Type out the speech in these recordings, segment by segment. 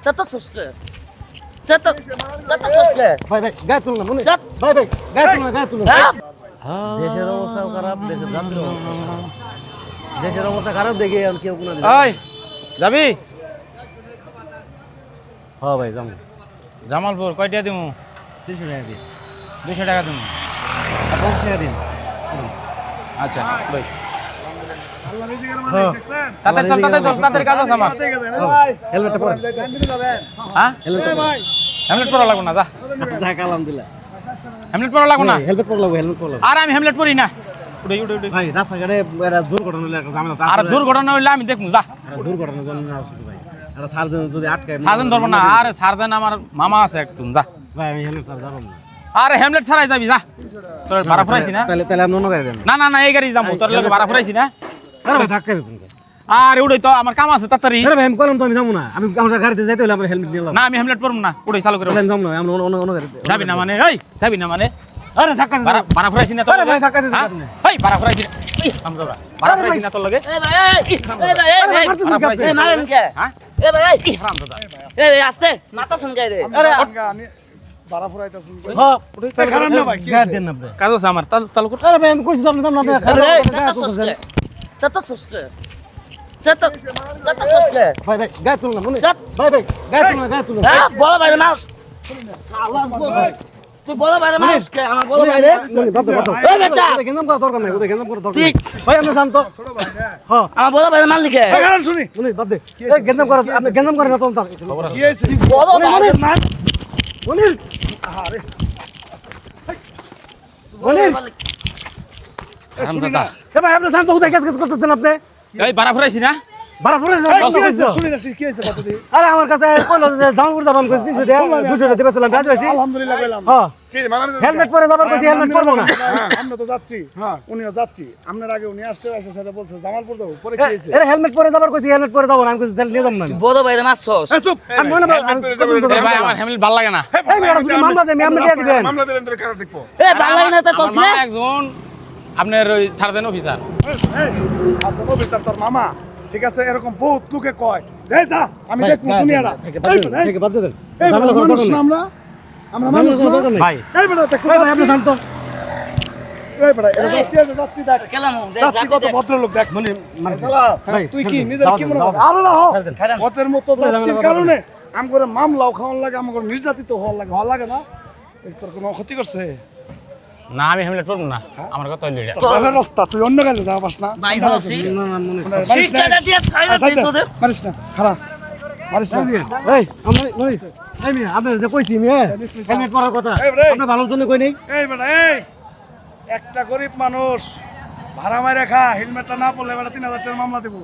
যত সুস্কে যত যত সুস্কে ভাই ভাই গায়ে তুলুন না মনে যত ভাই ভাই গায়ে তুলুন না গায়ে তুলুন দেশের অবস্থা খারাপ, দেশের জাতির অবস্থা খারাপ। দেশের অবস্থা খারাপ দেখে আর কেউ কোনো ওই যাবি হ্যাঁ ভাই যাবো জামালপুর কয়টা দিমু? 300 টাকা দিন 200 টাকা দিমু। 50 টাকা দিন আচ্ছা ভাই হ্যাঁ তাতে চল তাদের কাজ আছে আমার। হেলমেটটা পরে হ্যাঁ হেলমেটটা পরে হেলমেট পরা লাগবো না, যা যাক আলহামদুলিল্লাহ হেলমেট পরা লাগবো না। হেলমেট পরে লাগবে হেলমেট পরে লাগবে আর আমি হেলমেট পরি না। উঠে উঠে উঠে ভাই রাস্তাঘাটে একটা দুর্ঘটনা হলে একটা ঝামেলা আর দুর্ঘটনা হইলে আমি দেখবো, যা একটা দুর্ঘটনার জন্য না আসলে ভাই একটা সার্জন যদি আটকায় সার্জন ধরবো না। আর সার্জন আমার মামা আছে একদম, যা। ভাই আমি হেলমেট ছাড়া যাবো না আর হেলমেট ছাড়াই যাবি, যা। তোর ভাড়া ফুরাইছি না? তাহলে তাহলে আপনি অন্য গাড়ি দেন না না না, এই গাড়ি যাবো, তোর লোক ভাড়া ফুরাইছি না। আরে ভাই ধাক্কা দিচ্ছেন কে আর উড়ে তো আমার কাম আছে তাড়াতাড়ি। আরে ভাই আমি কলম তো আমি যাবো না আমি আমার গাড়িতে যাইতে হলে আমার হেলমেট নিয়ে না আমি হেলমেট পরবো না, উড়ে চালু করে। আমি যাবো না আমরা অন্য গাড়িতে যাবি না মানে? এই যাবি না মানে? আরে ধাক্কা দিচ্ছেন ভাড়া ফুরাইছি না তোর আরে লগে? ভাই ধাক্কা দিচ্ছেন হ্যাঁ? আপনি এই ভাড়া ফুরাইছি না। এই আমজোরা ভাড়া ফুরাইছি না তোর লগে? এ ভাই এই ভাই এই ভাই মারতেছেন কে আপনি? এ মারেন কে হ্যাঁ এ ভাই হারামজাদা। এ ভাই আস্তে মাথা শুনকাই রে আরে হ্যাঁ খারাপ না ভাই, কি গাড়ি আছে? দেন না আপনি কাজ আছে আমার, চালু কর। আরে ভাই আমি কইছি তো আপনি যাবেন না আপনি যত সুস্কে যত সুস্কে যত যত সুস্কে ভাই ভাই গায়ে তুলুন না মনে যত ভাই ভাই গায়ে তুলুন না গায়ে তুলুন হ্যাঁ বড় ভাই মাস শালা তুই বড় ভাই মাস কে আমার বড় ভাই রে এই বেটা গেঞ্জাম করা দরকার নাই ওদের গেঞ্জাম করা দরকার ঠিক। ভাই আপনি জান তো হ্যাঁ আমার বড় ভাই মাল লিখে শুনি শুনি বাদ দে এই গেঞ্জাম করা আপনি গেঞ্জাম করেন না তো কি হয়েছে? বড় ভাই মাল মনির মনির হারামজাদা। এ ভাই আপনি জান তো কোথায় কাজ করতেছেন আপনি এই ভাড়া ফুরাইছি না? ভাড়া পড়ে এই, কি হয়েছে? শুনি না, কি হয়েছে কত দিন? আরে আমার কাছে কইলো যে জামালপুর যাবাম কইছি 300 টাকা 200 টাকা দিবেছিলাম রাজি হইছি আলহামদুলিল্লাহ কইলাম। হ্যাঁ কি মানানো যাবে? হেলমেট পরে যাবার কইছি হেলমেট পরবো না আমরা তো যাচ্ছি, উনিও যাচ্ছি। আপনার আগে উনি আসতে সাথে বলছে জামালপুর যাবো, পরে কি হয়েছে? এর হেলমেট পরে যাবার কইছি হেলমেট পরে যাবো না আমি কইছি তাহলে নিয়ে যাবো না আমি। বড় ভাই মাসছস এই চুপ। আমি মনে এই ভাই আমার হেলমেট ভালো লাগে না। এই মেয়ে যদি মামলা দেয় আমি দিয়ে দিবেন মামলা দিলেন তোর কারা দেখবো? এ বাংলা না তো আমার কইলে মামা একজন আপনার ওই সার্জন অফিসার। এই সার্জন অফিসার তোর মামা, ঠিক আছে? এরকম বহুত লোকে কয়, এই যা আমি দেখবো দুনিয়াটা। এই বেটা, এই বাদ দেন এই বেটা, মানুষ না আমরা? আমরা মানুষ না? ভাই এই বেটা, দেখছো ভাই আপনি যাচ্ছি? জান তো এই বেটা, এরা যাচ্ছি, এই যে যাচ্ছি, দেখ। কেলাম যাচ্ছি, কত ভদ্রলোক, দেখ। মনির মানে শালা, ভাই, তুই কি ছেড়ে দেন, নিজের যাও কি দেন, মনে যাও কর? দেন। আরে না, ছেড়ে দেন। খারাপ ওদের মতো যাচ্ছির কারণে আমগরে মামলাও খাওয়ান লাগে, আমগরে নির্যাতিত হওয়ার লাগে না? এই তোর কোনো ক্ষতি করছে? না আমি হেলমেট পরবো না, আমার কথা হইলো এটা। তোর বাপের রাস্তা, তুই অন্য গাড়ি যাওয়া পাস না? ভাই হসি না না মনির মানে মারিস না। শিক্ষাটা দিয়ে ছাইরা আচ্ছা, দিত তোদের মারিস না, খারাপ। মারিস না। এই আমি মনির এই মেয়ে আপনি যে কইছি মেয়ে হেলমেট পরার কথা এই রে। আপনি ভালোর জন্য কই নাই এই বেটা, এই একটা গরিব মানুষ ভাড়া মাইরা খা, হেলমেটটা না পড়লে বেটা 3000 টাকার মামলা দিব।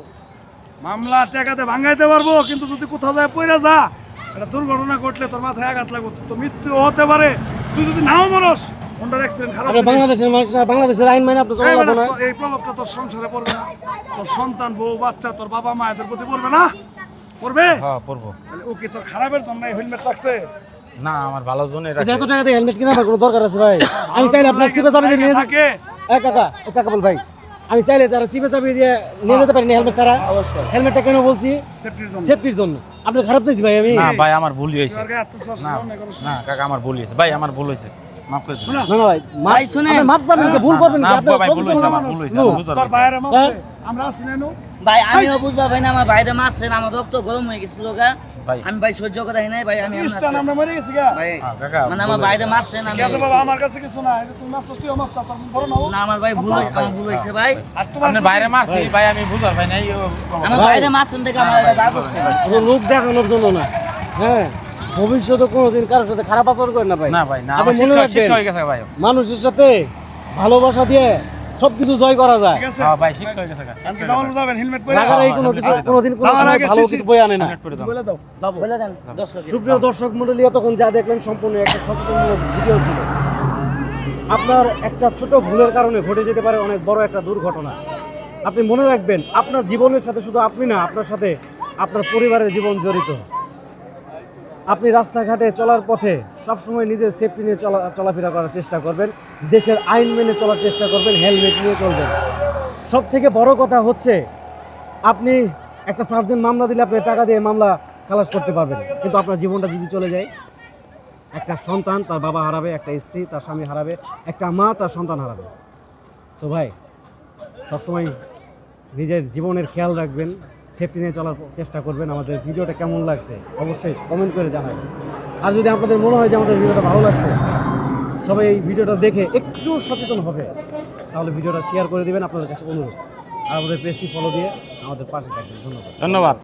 মামলা টাকাতে ভাঙাইতে পারবো, কিন্তু যদি কোথাও যায় পইরা যা, এটা দুর্ঘটনা ঘটলে তোর মাথায় আঘাত লাগবে, তো মৃত্যু হতে পারে। তুই যদি নাও মরস, হোন্ডার অ্যাক্সিডেন্ট খারাপ আপনি জিনিস। বাংলাদেশের মানুষ বাংলাদেশের আইন মানে আপনি এই চলা বেটা, না তোর এই প্রভাবটা তোর সংসারে পড়বে না? তোর সন্তান, বউ, বাচ্চা, তোর বাবা মা এদের প্রতি পড়বে না? পড়বে? হ্যাঁ পরবো। তাহলে ও কি তোর খারাপের জন্য হেলমেট রাখছে? না আমার ভালোর জন্য আচ্ছা, এত টাকা দিয়ে হেলমেট কেনার কোনো দরকার আছে ভাই আমি চাইলে আপনার চিপে চাবি দিয়ে নিয়ে যেতে থাকে। এই কাকা বল ভাই আমি চাইলে তারা চিপে চাবি দিয়ে নিয়ে যেতে পারি না হেলমেট ছাড়া হেলমেটটা কেন বলছি সেফটির জন্য। সেফটির জন্য আপনি খারাপ দিয়েছি ভাই আমি না ভাই আমার ভুল হয়েছে। তোর গায়ে আত্মবিশ্বাস না নেই, কোনো না কাকা আমার ভুল হয়েছে ভাই, আমার ভুল হয়েছে, মাফ করে দিন। শোনা, না না ভাই ভাই, শুনেন। আপনি মাপ চাবেন কি ভুল করবেন না কি আপনি ভাই ভুল হয়েছে, আমার ভুল হয়েছে, লোক। আমি বুঝতে তোর পারছি। বাইরে মারছে, হ্যাঁ? আমরা আছি না নু? ভাই আমিও বুঝবা ভাই না আমার ভাইরে মারছেন আমার রক্ত গরম হয়ে গেছিল গা ভাই আমি ভাই সহ্য করা নাই ভাই আমি খ্রিস্টান আমরা মরে গেছি গা। ভাই হ্যাঁ, কাকা মানে আমার ভাইরে মারছেন আমি ঠিক আছে বাবা, আমার কাছে কিছু না, এই যে তুমি মারছস, তুইও মারছস, তোর বড় না ও? না আমার ভাই ভুল হয়েছে, আমার ভুল হয়েছে ভাই আর তোমার আপনার বাইরে মারছি ভাই, আমি বুঝতে পারি নাই। আমার ভাইরে মারছেন দেখে আমার রাগ হচ্ছে কোনো লোক দেখানোর জন্য না হ্যাঁ ভবিষ্যতে কোনোদিন কারোর সাথে খারাপ আচরণ করেন না ভাই না ভাই না, আপনি আমার মনে শিক্ষা রাখবেন হয়ে গেছে ভাই। মানুষের সাথে ভালোবাসা দিয়ে সবকিছু জয় করা যায় ঠিক আছে? হ্যাঁ ভাই শিক্ষা হয়ে গেছে কাকা। আমি জামালপুর যাবেন, হেলমেট পরে? রাগারাগি কোনো কিছু কোনোদিন কোনো যাওয়ার আগে ভালো শিশির- কিছু বই আনে না হেলমেট পরে দাও। বলে দাও, যাবো। বলে দেন 10 টাকা সুপ্রিয় দর্শক মন্ডলী এতক্ষণ যা দেখলেন সম্পূর্ণ একটা সচেতনমূলক ভিডিও ছিল আপনার একটা ছোট ভুলের কারণে ঘটে যেতে পারে অনেক বড় একটা দুর্ঘটনা আপনি মনে রাখবেন আপনার জীবনের সাথে শুধু আপনি না আপনার সাথে আপনার পরিবারের জীবন জড়িত আপনি রাস্তাঘাটে চলার পথে সবসময় নিজের সেফটি নিয়ে চলাফেরা করার চেষ্টা করবেন দেশের আইন মেনে চলার চেষ্টা করবেন হেলমেট নিয়ে চলবেন সব থেকে বড় কথা হচ্ছে আপনি একটা সার্জেন্ট মামলা দিলে আপনি টাকা দিয়ে মামলা খালাস করতে পারবেন, কিন্তু আপনার জীবনটা যদি চলে যায়, একটা সন্তান তার বাবা হারাবে, একটা স্ত্রী তার স্বামী হারাবে, একটা মা তার সন্তান হারাবে। সো ভাই, সবসময় নিজের জীবনের খেয়াল রাখবেন, সেফটি নিয়ে চলার চেষ্টা করবেন। আমাদের ভিডিওটা কেমন লাগছে অবশ্যই কমেন্ট করে জানাবেন। আর যদি আপনাদের মনে হয় যে আমাদের ভিডিওটা ভালো লাগছে, সবাই এই ভিডিওটা দেখে একটু সচেতন হবে, তাহলে ভিডিওটা শেয়ার করে দিবেন আপনাদের কাছে অনুরোধ। আর আমাদের পেজটি ফলো দিয়ে আমাদের পাশে থাকবেন। ধন্যবাদ। ধন্যবাদ।